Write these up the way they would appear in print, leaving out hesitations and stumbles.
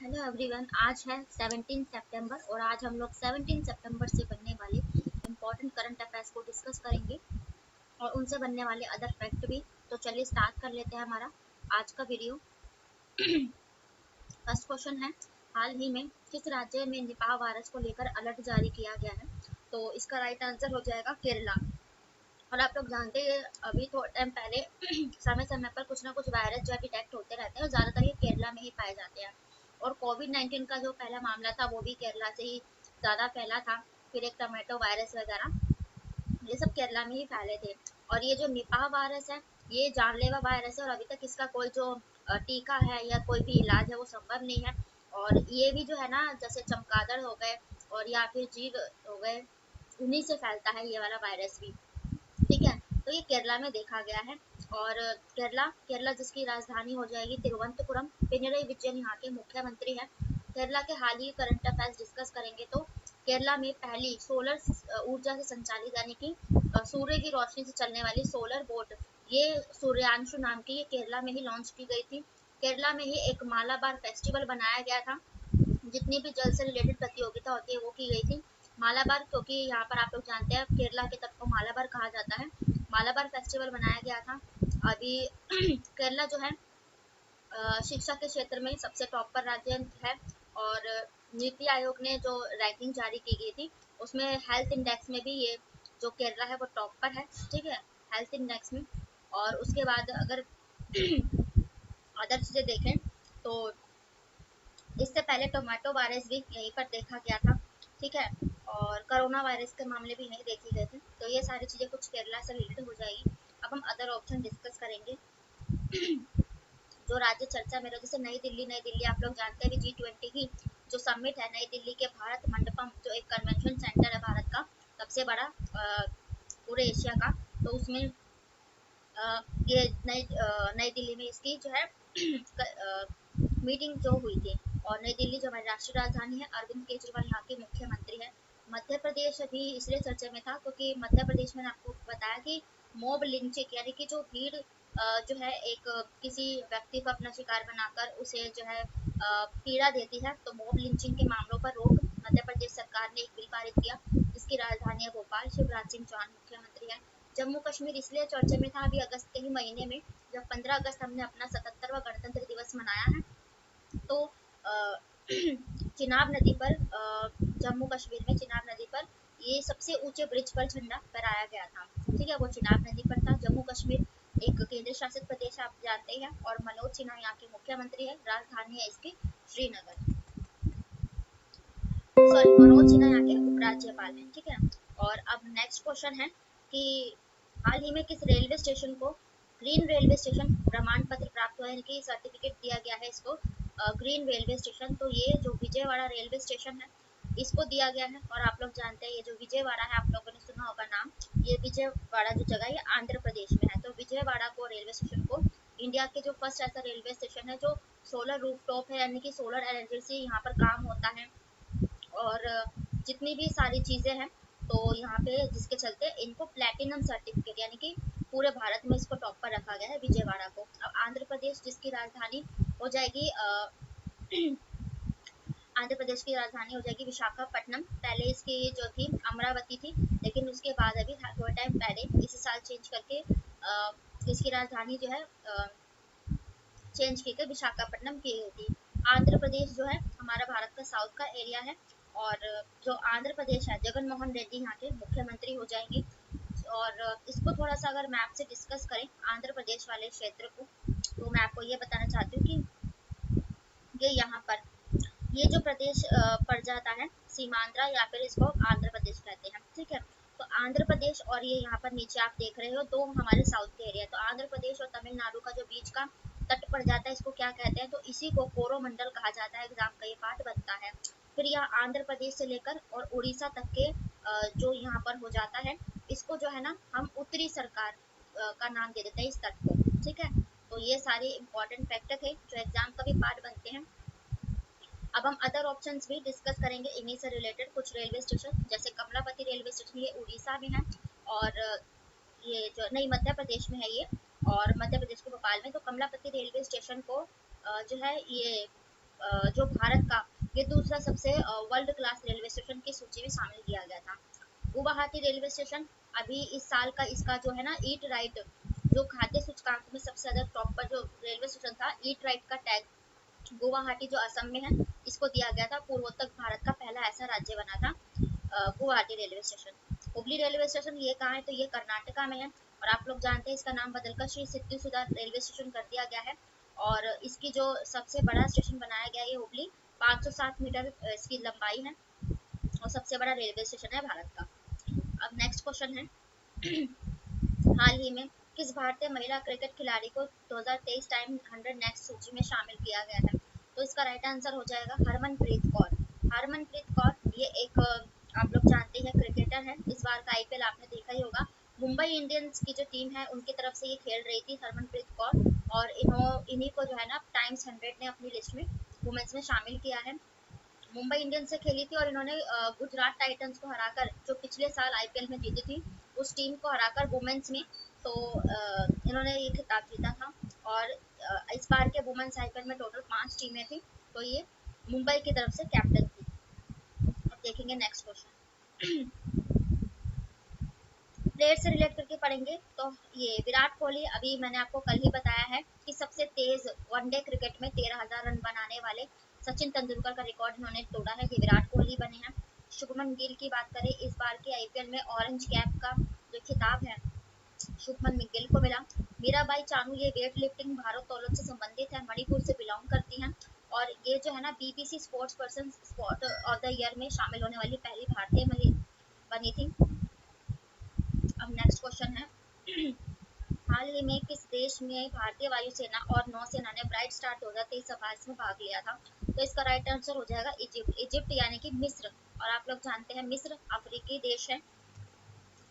Hello everyone, आज है 17 सितंबर और आज हम लोग 17 सितंबर से बनने वाले इम्पोर्टेंट करंट अफेयर्स को डिस्कस करेंगे और उनसे बनने वाले अदर फैक्ट भी। तो चलिए स्टार्ट कर लेते हैं हमारा आज का वीडियो। फर्स्ट क्वेश्चन है, हाल ही में किस राज्य में निपाह वायरस को लेकर अलर्ट जारी किया गया है? तो इसका राइट आंसर हो जाएगा केरला। और आप लोग जानते हैं अभी थोड़ा टाइम पहले समय समय पर कुछ ना कुछ वायरस जो है डिटेक्ट होते रहते हैं और ज़्यादातर ये केरला में ही पाए जाते हैं। और कोविड-19 का जो पहला मामला था वो भी केरला से ही ज़्यादा फैला था। फिर एक टोमेटो वायरस वगैरह, ये सब केरला में ही फैले थे। और ये जो निपाह वायरस है ये जानलेवा वायरस है और अभी तक इसका कोई जो टीका है या कोई भी इलाज है वो संभव नहीं है। और ये भी जो है ना, जैसे चमगादड़ हो गए और या फिर जीव हो गए, उन्हीं से फैलता है ये वाला वायरस भी। ठीक है, तो ये केरला में देखा गया है। और केरला केरला जिसकी राजधानी हो जाएगी तिरुवनंतपुरम। पिनरई विजयन यहाँ के मुख्यमंत्री हैं। केरला के हाल ही करंट अफेयर्स डिस्कस करेंगे तो केरला में पहली सोलर ऊर्जा से संचालित यानी कि सूर्य की रोशनी से चलने वाली सोलर बोट, ये सूर्यांशु नाम की, ये केरला में ही लॉन्च की गई थी। केरला में ही एक मालाबार फेस्टिवल बनाया गया था। जितनी भी जल से रिलेटेड प्रतियोगिता होती है वो की गई थी। मालाबार, क्योंकि यहाँ पर आप लोग जानते हैं केरला की तरफ को मालाबार कहा जाता है, मालाबार फेस्टिवल बनाया गया था। अभी केरला जो है शिक्षा के क्षेत्र में सबसे टॉप पर राज्य है। और नीति आयोग ने जो रैंकिंग जारी की गई थी उसमें हेल्थ इंडेक्स में भी ये जो केरला है वो टॉप पर है। ठीक है, हेल्थ इंडेक्स में। और उसके बाद अगर अदर चीज़ें देखें तो इससे पहले टोमेटो वायरस भी यहीं पर देखा गया था। ठीक है, और कोरोना वायरस के मामले भी यहीं देखे गए थे। तो ये सारी चीज़ें कुछ केरला से रिलेटेड हो जाएगी। अब हम अदर ऑप्शन डिस्कस करेंगे। जो राज्य चर्चा में रहे, जैसे नई दिल्ली आप लोग जानते हैं G20 की जो समिट है नई दिल्ली के भारत मंडपम, जो एक कन्वेंशन सेंटर है भारत का सबसे बड़ा पूरे एशिया का। तो उसमें ये नई दिल्ली में इसकी जो है मीटिंग जो हुई थी। और नई दिल्ली जो हमारी राष्ट्रीय राजधानी है, अरविंद केजरीवाल यहाँ के मुख्यमंत्री है। मध्य प्रदेश अभी इसलिए चर्चा में था क्योंकि मध्य प्रदेश में आपको बताया कि मॉब लिंचिंग यानी कि जो भीड़ जो है एक किसी व्यक्ति को अपना शिकार बनाकर उसे जो है पीड़ा देती है, तो मॉब लिंचिंग के मामलों पर रोक मध्य प्रदेश सरकार ने एक बिल पारित किया जिसकी राजधानी है भोपाल। शिवराज सिंह चौहान मुख्यमंत्री है। जम्मू कश्मीर इसलिए चर्चा में था अभी अगस्त के ही महीने में, जब 15 अगस्त हमने अपना 77वां गणतंत्र दिवस मनाया है। तो चिनाब नदी पर जम्मू कश्मीर में चिनाब नदी पर ये सबसे ऊंचे ब्रिज पर झंडा फहराया गया था। ठीक है, वो चिनाब नदी पर था। जम्मू कश्मीर एक केंद्र शासित प्रदेश आप जानते हैं और मनोज सिन्हा यहाँ के मुख्यमंत्री है। राजधानी है इसकी श्रीनगर। सॉरी, मनोज सिन्हा यहाँ के उपराज्यपाल हैं। ठीक है, और अब नेक्स्ट क्वेश्चन है कि हाल ही में किस रेलवे स्टेशन को ग्रीन रेलवे स्टेशन प्रमाण पत्र प्राप्त हुआ है, यानी कि सर्टिफिकेट दिया गया है इसको ग्रीन रेलवे स्टेशन। तो ये जो विजयवाड़ा रेलवे स्टेशन है इसको दिया गया है। और आप लोग जानते हैं ये जो विजयवाड़ा है, आप लोगों ने सुना होगा नाम, ये विजयवाड़ा जो जगह है ये आंध्र प्रदेश में है। तो विजयवाड़ा को रेलवे स्टेशन को इंडिया के जो फर्स्ट ऐसा रेलवे स्टेशन है जो सोलर रूफटॉप है, यानी कि सोलर एनर्जी से यहाँ पर काम होता है। और जितनी भी सारी चीज़ें हैं तो यहाँ पे जिसके चलते इनको प्लैटिनम सर्टिफिकेट, यानी कि पूरे भारत में इसको टॉप पर रखा गया है विजयवाड़ा को। अब आंध्र प्रदेश जिसकी राजधानी हो जाएगी आंध्र प्रदेश की राजधानी हो जाएगी विशाखापट्टनम। पहले इसकी जो थी अमरावती थी, लेकिन उसके बाद अभी थोड़े टाइम पहले इसी साल चेंज करके इसकी राजधानी जो है चेंज की गई, विशाखापट्टनम की गई थी। आंध्र प्रदेश जो है हमारा भारत का साउथ का एरिया है। और जो आंध्र प्रदेश है जगन मोहन रेड्डी यहाँ के मुख्यमंत्री हो जाएंगे। और इसको थोड़ा सा अगर मैप से डिस्कस करें आंध्र प्रदेश वाले क्षेत्र को, तो मैं आपको ये बताना चाहती हूँ कि ये यहाँ पर ये जो प्रदेश पड़ जाता है सीमांध्रा या फिर इसको आंध्र प्रदेश कहते हैं। ठीक है, तो आंध्र प्रदेश और ये यहाँ पर नीचे आप देख रहे हो दो हमारे साउथ के एरिया, तो आंध्र प्रदेश और तमिलनाडु का जो बीच का तट पड़ जाता है इसको क्या कहते हैं, तो इसी को कोरोमंडल कहा जाता है। एग्जाम का ये पार्ट बनता है। फिर यह आंध्र प्रदेश से लेकर और उड़ीसा तक के जो यहाँ पर हो जाता है इसको जो है ना हम उत्तरी सरकार का नाम दे देते हैं इस तट को। ठीक है, तो ये सारे इंपॉर्टेंट फैक्टर थे जो एग्जाम का भी पार्ट बनते हैं। अब हम अदर ऑप्शंस भी डिस्कस करेंगे इन्हीं से रिलेटेड। कुछ रेलवे स्टेशन जैसे कमलापति रेलवे स्टेशन ये उड़ीसा में है, और ये जो नहीं मध्य प्रदेश में है ये, और मध्य प्रदेश के भोपाल में। तो कमलापति रेलवे स्टेशन को जो है ये जो भारत का ये दूसरा सबसे वर्ल्ड क्लास रेलवे स्टेशन की सूची में शामिल किया गया था। गुवाहाटी रेलवे स्टेशन अभी इस साल का इसका जो है ना ईट राइट, जो खाद्य सूचकांक में सबसे ज्यादा टॉप पर जो रेलवे स्टेशन था, ईट राइट का टैग गुवाहाटी जो असम में है इसको दिया गया था। पूर्वोत्तर भारत का पहला ऐसा राज्य बना था Guwahati railway station. Hubli railway station ये कहाँ है, तो ये कर्नाटका में है। और आप लोग जानते हैं इसका नाम बदलकर श्री सिद्धू सुधा रेलवे स्टेशन कर दिया गया है। और इसकी जो सबसे बड़ा स्टेशन बनाया गया है ये हुबली, 507 मीटर इसकी लंबाई है और सबसे बड़ा रेलवे स्टेशन है भारत का। अब नेक्स्ट क्वेश्चन है हाल ही में किस भारतीय महिला क्रिकेट खिलाड़ी को 2023 टाइम 100 नेक्स्ट सूची में शामिल किया गया है, तो इसका राइट आंसर हो जाएगा हरमनप्रीत कौर। हरमनप्रीत कौर ये एक आप लोग जानते हैं क्रिकेटर है। इस बार का आईपीएल आपने देखा ही होगा, मुंबई इंडियंस की जो टीम है उनकी तरफ से ये खेल रही थी हरमनप्रीत कौर। और इन्हीं को जो है ना टाइम्स 100 ने अपनी लिस्ट में वुमेन्स में शामिल किया है। मुंबई इंडियंस से खेली थी और इन्होंने गुजरात टाइटंस को हराकर, जो पिछले साल आईपीएल में जीती थी, उस टीम को हराकर वुमेन्स में तो इन्होंने ये खिताब जीता था। और इस बार के वुमेन्स आईपीएल में टोटल 5 टीमें थी, तो ये मुंबई की तरफ से कैप्टन थी। अब देखेंगे नेक्स्ट क्वेश्चन प्लेयर से रिलेट करके पढ़ेंगे। तो ये विराट कोहली, अभी मैंने आपको कल ही बताया है कि सबसे तेज वनडे क्रिकेट में 13,000 रन बनाने वाले सचिन तेंदुलकर का रिकॉर्ड इन्होंने तोड़ा है, ये विराट कोहली बने हैं। शुभमन गिल की बात करें, इस बार के आईपीएल में ऑरेंज कैप का जो खिताब है शुभमन गिल को मिला। मीराबाई चानू ये वेट लिफ्टिंग भारोत्तोलन से संबंधित है, मणिपुर से बिलोंग करती हैं। और ये जो है ना BBC sports person spot of the year में शामिल होने वाली पहली भारतीय बनी थी। अब नेक्स्ट क्वेश्चन है हाल ही में किस देश में भारतीय वायुसेना और नौसेना ने ब्राइट स्टार 2023 अभ्यास में भाग लिया था, तो इसका राइट आंसर हो जाएगा इजिप्ट। इजिप्ट यानी कि मिस्र। और आप लोग जानते हैं मिस्र अफ्रीकी देश है।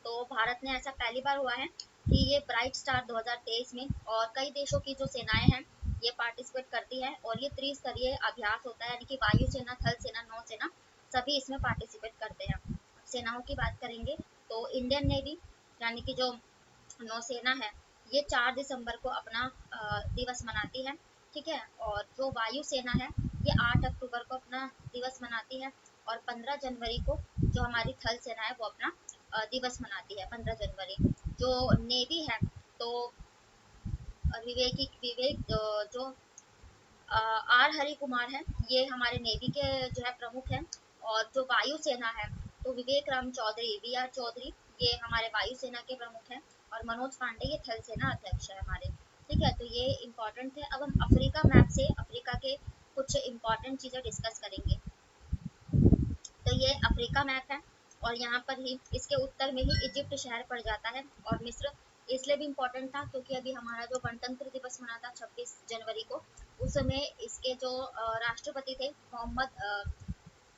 तो भारत ने ऐसा पहली बार हुआ है कि ये ब्राइट स्टार 2023 में, और कई देशों की जो सेनाएं हैं ये पार्टिसिपेट करती है। और ये त्रिस्तरीय अभ्यास होता है, यानी कि वायुसेना, थल सेना, नौसेना सभी इसमें पार्टिसिपेट करते हैं। सेनाओं की बात करेंगे तो इंडियन नेवी यानी कि जो नौसेना है ये 4 दिसंबर को अपना दिवस मनाती है, ठीक है। और जो वायुसेना है ये 8 अक्टूबर को अपना दिवस मनाती है। और 15 जनवरी को जो हमारी थल सेना है वो अपना दिवस मनाती है 15 जनवरी। जो नेवी है तो विवेक जो आर हरि कुमार है ये हमारे नेवी के जो है प्रमुख हैं। और जो वायुसेना है तो विवेक राम चौधरी, वी आर चौधरी, ये हमारे वायुसेना के प्रमुख हैं। और मनोज पांडे ये थल सेना अध्यक्ष है हमारे, ठीक है। तो ये इम्पोर्टेंट थे। अब हम अफ्रीका मैप से अफ्रीका के कुछ इम्पोर्टेंट चीज़ें डिस्कस करेंगे। तो ये अफ्रीका मैप है और यहाँ पर ही इसके उत्तर में ही इजिप्ट शहर पड़ जाता है। और मिस्र इसलिए भी इम्पोर्टेंट था क्योंकि अभी हमारा जो गणतंत्र दिवस मना था 26 जनवरी को, उस समय इसके जो राष्ट्रपति थे मोहम्मद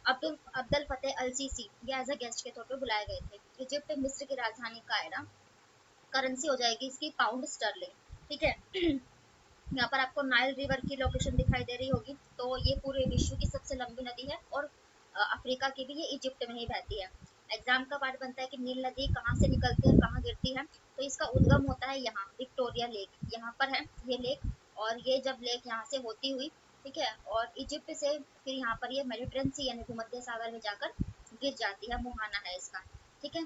अब्दुल अब्दुल फतेह अल सीसी, ये एज अ गेस्ट के तौर पर बुलाए गए थे। इजिप्ट मिस्र की राजधानी कायरा, करेंसी हो जाएगी इसकी पाउंड स्टर्लिंग, ठीक है। यहाँ पर आपको नाइल रिवर की लोकेशन दिखाई दे रही होगी। तो ये पूरे विश्व की सबसे लंबी नदी है और अफ्रीका की भी ये इजिप्ट में ही बहती है। एग्जाम का पार्ट बनता है कि नील नदी कहाँ से निकलती है और कहाँ गिरती है, तो इसका उद्गम होता है यहाँ विक्टोरिया लेक, यहाँ पर है ये लेक। और ये जब लेक यहाँ से होती हुई, ठीक है, और इजिप्ट से फिर यहाँ पर ये मेडिटेरेनियन सी यानी भूमध्य सागर में जाकर गिर जाती है, मुहाना है इसका, ठीक है।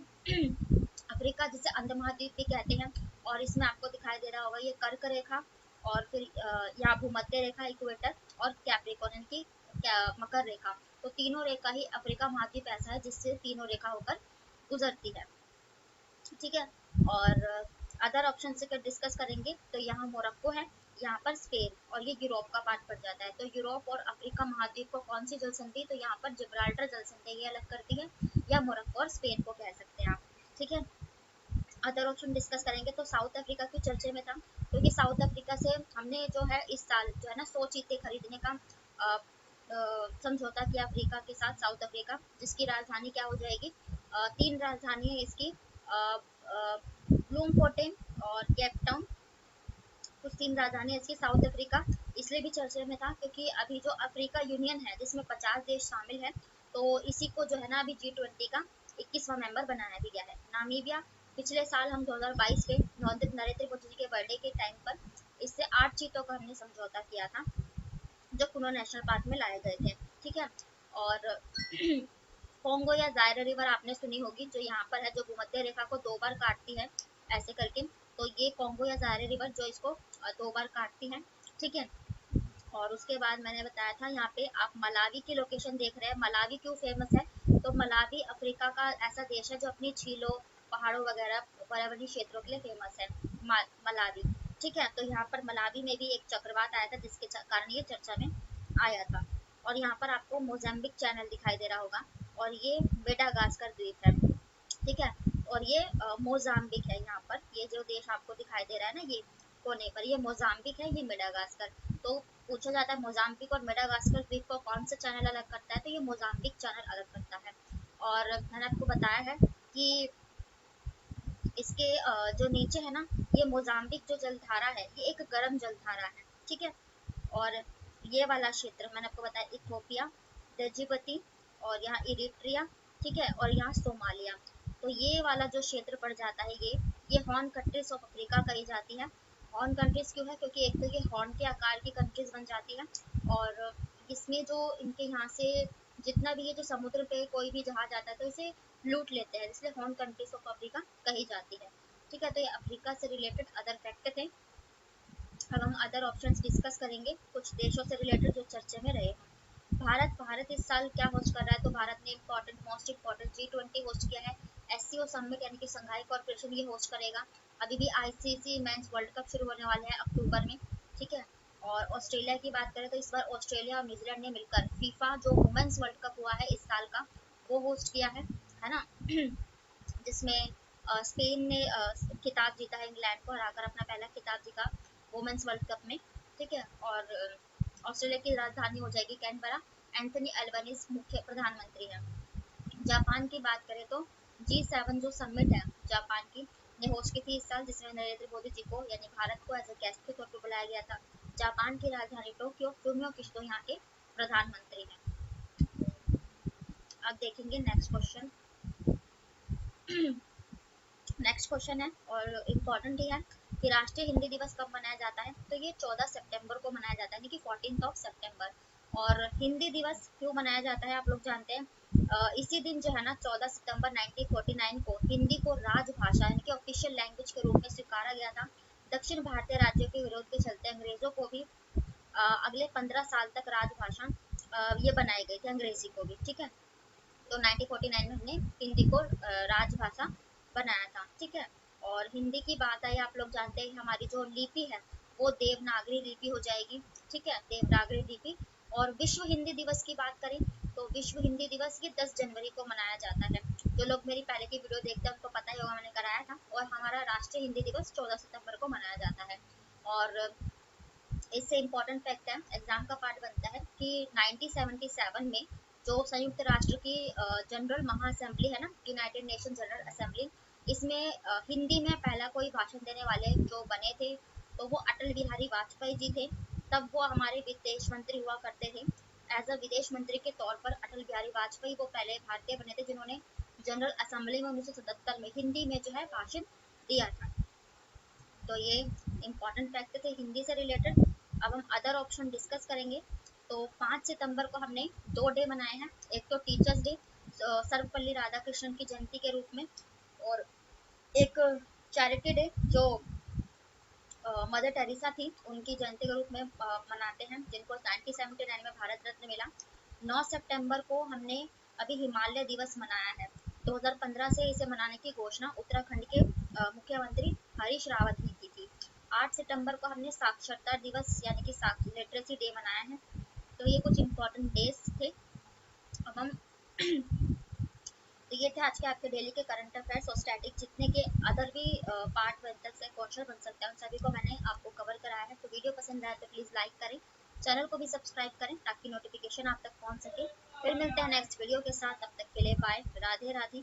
अफ्रीका जिसे अंध महाद्वीप भी कहते हैं। और इसमें आपको दिखाई दे रहा होगा ये कर्क रेखा, और फिर यहाँ भूमध्य रेखा इक्वेटर, और कैप्रिकॉर्न की मकर रेखा, तो तीनों रेखा ही अफ्रीका महाद्वीप ऐसा है जिससे तीनों रेखा होकर गुजरती है, ठीक है। और अदर ऑप्शन से अगर डिस्कस करेंगे तो यहाँ मोरक्को है, यहाँ पर स्पेन, और ये यूरोप का पार्ट पड़ जाता है। तो यूरोप और अफ्रीका महाद्वीप को कौन सी जल संधि, तो यहाँ पर जिब्राल्टर जल संधि ये अलग करती है, या मोरक्को और स्पेन को कह सकते हैं आप, ठीक है। अदर ऑप्शन डिस्कस करेंगे तो साउथ अफ्रीका की चर्चे में था क्योंकि साउथ अफ्रीका से हमने जो है इस साल जो है ना 100 चीते खरीदने का समझौता किया अफ्रीका के साथ, साउथ अफ्रीका, जिसकी राजधानी क्या हो जाएगी, 3 राजधानी है इसकी, ब्लूमफोर्टेन और केप टाउन, कुछ 3 राजधानी है इसकी साउथ अफ्रीका। इसलिए भी चर्चे में था क्योंकि अभी जो अफ्रीका यूनियन है जिसमें 50 देश शामिल है, तो इसी को जो है ना अभी G20 का 21वां मेंबर बनाया भी गया है। नामीबिया, पिछले साल हम 2022 के नरेंद्र मोदी जी के बर्थडे के टाइम पर इससे 8 चीतों का हमने समझौता किया था। जो कुनो नेशनल पार्क में लाए गए थे, ठीक है। और कोंगो या जायरे रिवर आपने सुनी होगी, जो यहाँ पर है, जो भूमध्य रेखा को 2 बार काटती है ऐसे करके। तो ये कोंगो या जायरे रिवर जो इसको 2 बार काटती है, ठीक है। और उसके बाद मैंने बताया था यहाँ पे आप मलावी की लोकेशन देख रहे हैं। मलावी क्यों फेमस है? तो मलावी अफ्रीका का ऐसा देश है जो अपनी झीलों, पहाड़ों वगैरह पर्यावरणीय क्षेत्रों के लिए फेमस है, मलावी, ठीक है। तो यहाँ पर मलावी में भी एक चक्रवात आया था जिसके कारण ये चर्चा में आया था। और यहाँ पर आपको मोजाम्बिक चैनल दिखाई दे रहा होगा, और ये मेडागास्कर द्वीप है, ठीक है। और ये मोजाम्बिक है, यहाँ पर ये जो देश आपको दिखाई दे रहा है ना, ये कोने पर, ये मोजाम्बिक है, ये मेडागास्कर। तो पूछा जाता है मोजाम्बिक और मेडागास्कर द्वीप को कौन सा चैनल अलग करता है, तो ये मोजाम्बिक चैनल अलग करता है। और मैंने आपको बताया है कि इसके जो नीचे है ना, ये मोजाम्बिक जो जलधारा है, ये एक गर्म जलधारा है, ठीक है। और ये वाला क्षेत्र मैंने आपको बताया, इथोपिया, दजिबती, और यहाँ इरिट्रिया, ठीक है, और यहाँ सोमालिया। तो ये वाला जो क्षेत्र पड़ जाता है, ये हॉर्न कंट्रीज ऑफ अफ्रीका कही जाती है। हॉर्न कंट्रीज क्यों है? क्योंकि एक तो ये हॉर्न के आकार की कंट्रीज बन जाती है, और इसमें जो इनके यहाँ से जितना भी ये जो समुद्र पे कोई भी जहाज आता है तो इसे लूट लेते हैं, इसलिए हॉर्न कंट्रीज ऑफ अफ्रीका कही जाती है, ठीक है। तो ये अफ्रीका से रिलेटेड अदर फैक्ट थे। अब हम अदर ऑप्शंस डिस्कस करेंगे, कुछ देशों से रिलेटेड जो चर्चे में रहे। भारत इस साल क्या होस्ट कर रहा है? तो भारत ने मोस्ट इम्पोर्टेंट G20 होस्ट किया है। SCO समिट यानी कि संघाई कॉर्पोरेशन ये होस्ट करेगा। अभी भी ICC मेंस वर्ल्ड कप शुरू होने वाले हैं अक्टूबर में, ठीक है। और ऑस्ट्रेलिया की बात करें तो इस बार ऑस्ट्रेलिया और न्यूजीलैंड ने मिलकर फीफा जो वुमेन्स वर्ल्ड कप हुआ है इस साल का, वो होस्ट किया है ना। जिसमें स्पेन ने खिताब जीता है, इंग्लैंड को हराकर अपना पहला खिताब जीता वुमेन्स वर्ल्ड कप में, ठीक है। और ऑस्ट्रेलिया की राजधानी हो जाएगी कैनबरा। एंथनी अल्बनीज मुख्य प्रधानमंत्री है। जापान की बात करें तो G7 जो समिट है जापान की ने होस्ट की थी इस साल, जिसमें नरेंद्र मोदी जी को यानी भारत को एज ए गेस्ट के तौर पर बुलाया गया था। जापान की राजधानी टोक्यो, फूमियो किशिडो यहाँ के प्रधानमंत्री हैं। अब देखेंगे नेक्स्ट क्वेश्चन। नेक्स्ट क्वेश्चन है और इम्पोर्टेंट ही है कि राष्ट्रीय हिंदी दिवस कब मनाया जाता है? तो ये 14 सितंबर को मनाया जाता है, यानी कि 14 सितंबर। और हिंदी दिवस क्यों मनाया जाता है आप लोग जानते हैं? इसी दिन जो है ना 14 सितंबर 1949 को हिंदी को राजभाषा यानी कि ऑफिशियल लैंग्वेज के रूप में स्वीकारा गया था। दक्षिण भारतीय राज्यों के विरोध के चलते अंग्रेजों को भी अगले 15 साल तक राजभाषा ये बनाई गई थी, अंग्रेजी को भी, ठीक है। तो 1949 में हमने हिंदी को राजभाषा बनाया था, ठीक है। और हिंदी की बात आई, आप लोग जानते हैं हमारी जो लिपि है वो देवनागरी लिपि हो जाएगी, ठीक है, देवनागरी लिपि। और विश्व हिंदी दिवस की बात करें तो विश्व हिंदी दिवस ये 10 जनवरी को मनाया जाता है। जो लोग मेरी पहले की वीडियो देखते हैं उनको पता ही होगा, मैंने कराया था। और हमारा राष्ट्रीय हिंदी दिवस 14 सितंबर को मनाया जाता है। और इससे इम्पोर्टेंट फैक्ट है, एग्जाम का पार्ट बनता है कि 1977 में जो संयुक्त राष्ट्र की जनरल महाअसेंबली है ना, यूनाइटेड नेशन जनरल असेंबली, इसमें हिंदी में पहला कोई भाषण देने वाले जो बने थे तो वो अटल बिहारी वाजपेयी जी थे। तब वो हमारे विदेश मंत्री हुआ करते थे। एज अ विदेश मंत्री के तौर पर अटल बिहारी वाजपेयी वो पहले भारतीय बने थे जिन्होंने जनरल असेंबली में 1977 में हिंदी में जो है भाषण दिया था। तो ये इम्पोर्टेंट फैक्ट थे हिंदी से रिलेटेड। अब हम अदर ऑप्शन डिस्कस करेंगे। तो 5 सितंबर को हमने 2 डे मनाए हैं, एक तो टीचर्स डे सर्वपल्ली राधाकृष्णन की जयंती के रूप में, और एक चैरिटी डे जो मदर टेरेसा थी उनकी जयंती के रूप में मनाते हैं, जिनको 1979 में भारत रत्न मिला। 9 सितंबर को हमने अभी हिमालय दिवस मनाया है। 2015 से इसे मनाने की घोषणा उत्तराखंड के मुख्यमंत्री हरीश रावत ने की थी। 8 सितंबर को हमने साक्षरता दिवस यानी कि लिटरेसी डे मनाया है। तो ये कुछ इम्पोर्टेंट डेज थे। अब हम तो ये थे आज के आपके डेली के करंट अफेयर्स और स्टैटिक जितने के अदर भी पार्ट बन सकते हैं, क्वेश्चन बन सकते हैं, उन सभी को मैंने आपको कवर कराया है। तो वीडियो पसंद आए तो प्लीज़ लाइक करें, चैनल को भी सब्सक्राइब करें ताकि नोटिफिकेशन आप तक पहुंच सके। फिर मिलते हैं नेक्स्ट वीडियो के साथ, तब तक के लिए बाय, राधे राधे।